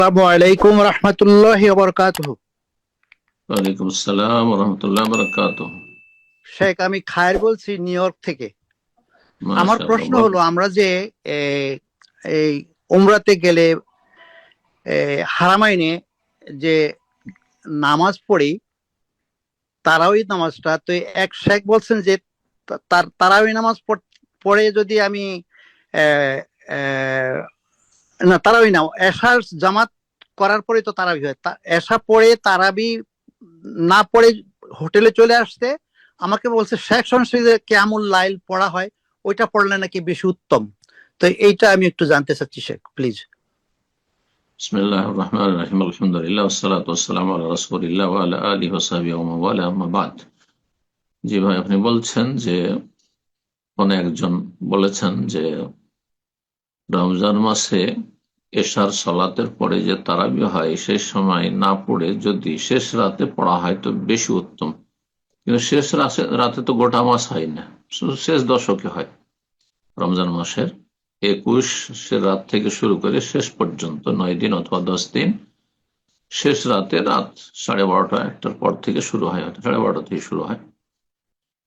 আসসালামু আলাইকুম রহমতুল্লাহি ওয়া বারাকাতুহু। ওয়ালাইকুম আসসালাম রহমতুল্লাহ বারাকাতুহ। শেখ, আমি খায়ের বলছি নিউ ইয়র্ক থেকে। আমার মাশাআল্লাহ, প্রশ্ন বলেন। হলো, আমরা যে এ, এই উমরাতে গেলে হারামাইনে যে নামাজ পড়ি, তারাউই নামাজটা তো এক শেখ বলছেন যে তার তারাউই নামাজ পড়ে যদি আমি আহ, আহ, না, তারাবি না, এশার জামাত করার পরে তো তারাবি হয়, এশা পড়ে তারাবি না পড়ে হোটেলে চলে আসতে আমাকে বলছে শেখ সংসদে কিয়ামুল লাইল পড়া হয়, ওইটা পড়লে নাকি বেশি উত্তম। তো এইটা আমি একটু জানতে চাচ্ছি শেখ, প্লিজ। বিসমিল্লাহির রহমানির রহিম, আলহামদুলিল্লাহ ওয়াসসালাতু ওয়াসসালামু আলা রাসূলিল্লাহ ওয়া আলা আলিহি ওয়া সাহবিহি ওয়া মান ওয়ালা, আম্মা বাদ। জি ভাই, আপনি বলছেন যে কোন একজন বলেছেন যে রমজান মাসে এশার সালাতের পরে যে তারাবি হয় সেই সময় না পড়ে যদি শেষ রাতে পড়া হয় তো বেশি উত্তম। কিন্তু শেষ রাতে তো গোটা মাস হয় না, শুধু শেষ দশকে হয়। রমজান মাসের 21 রাত থেকে শুরু করে শেষ পর্যন্ত 9 দিন অথবা 10 দিন, শেষ রাতে রাত 12:30 একটার পর থেকে শুরু হয়, 12:30 থেকে শুরু হয়।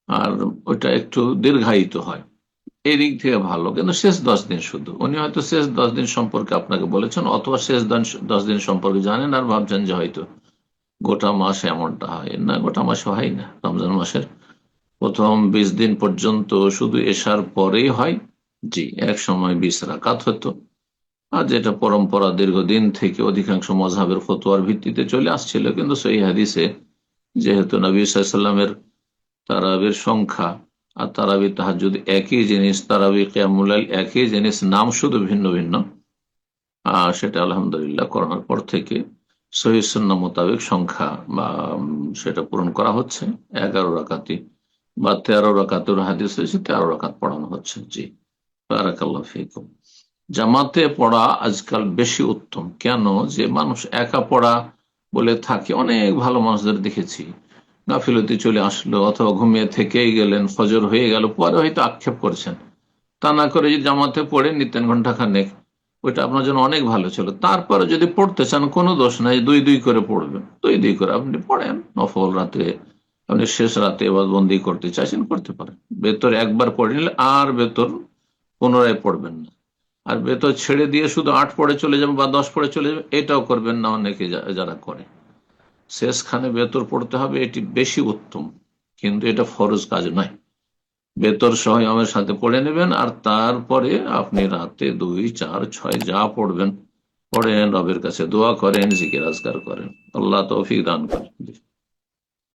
আর ওইটা একটু দীর্ঘায়িত হয়, এই দিক থেকে ভালো। কিন্তু শেষ 10 দিন, শুধু উনি হয়তো শেষ 10 দিন সম্পর্কে আপনাকে বলেছেন, অথবা শেষ 10 দিন সম্পর্কে জানেন আর ভাবছেন যে হয়তো গোটা মাস এমনটা হয় না। গোটা মাসে হয় না। রমজান মাসের প্রথম 20 দিন পর্যন্ত শুধু এশার পরেই হয়। জি, এক সময় 20 রাকাত হতো। আর যেটা পরম্পরা দীর্ঘদিন থেকে অধিকাংশ মযহাবের ফতোয়ার ভিত্তিতে চলে আসছিল, কিন্তু সহিহ হাদিসে যেহেতু নবী সাল্লাল্লাহু আলাইহি ওয়াসাল্লামের তারাবির সংখ্যা আর তারাবি তাহাজ্জুদ একই জিনিস, তারাবি কিয়ামুল লাইল একই জিনিস, নাম শুধু ভিন্ন ভিন্ন, সেটা আলহামদুলিল্লাহ করোনার পর থেকে সহিহ সুন্নাহ মোতাবেক সংখ্যা বা সেটা পূরণ করা হচ্ছে। 11 রাকাতি বা 13 রাকাতের হাদিস হয়েছে, 13 রাকাত পড়ানো হচ্ছে। জি, বারাকাল্লাহু ফিকুম। জামাতে পড়া আজকাল বেশি উত্তম। কেন? যে মানুষ একা পড়া বলে থাকে, অনেক ভালো মানুষদের দেখেছি গাফিলতি চলে আসলো অথবা ঘুমিয়ে থেকেই গেলেন, ফজর হয়ে গেল, পরে হয়তো আক্ষেপ করছেন। তা না করে যদি জামাতে পড়ে নিতেন ঘন্টা খানেক, ওইটা আপনার জন্য অনেক ভালো ছিল। তারপরে যদি পড়তে চান, কোনো দোষ নাই, দুই দুই করে পড়বেন, দুই দুই করে আপনি পড়েন। নফল রাতে আপনি শেষ রাতে এবার বন্দি করতে চাইছেন, করতে পারেন। বেতর একবার পড়ে নিলে আর বেতর পুনরায় পড়বেন না। আর বেতর ছেড়ে দিয়ে শুধু 8 পড়ে চলে যাবে বা 10 পড়ে চলে যাবে, এটাও করবেন না অনেকে যারা করে। শেষখানে বেতর পড়তে হবে, এটি বেশি উত্তম। কিন্তু এটা ফরজ কাজ নয়। বেতর সহ আমার সাথে পড়ে নেবেন, আর তারপরে আপনি রাতে 2, 4, 6 যা পড়বেন পড়েন, রবের কাছে দোয়া করেন, জিকির আজকার করেন। আল্লাহ তৌফিক দান করেন।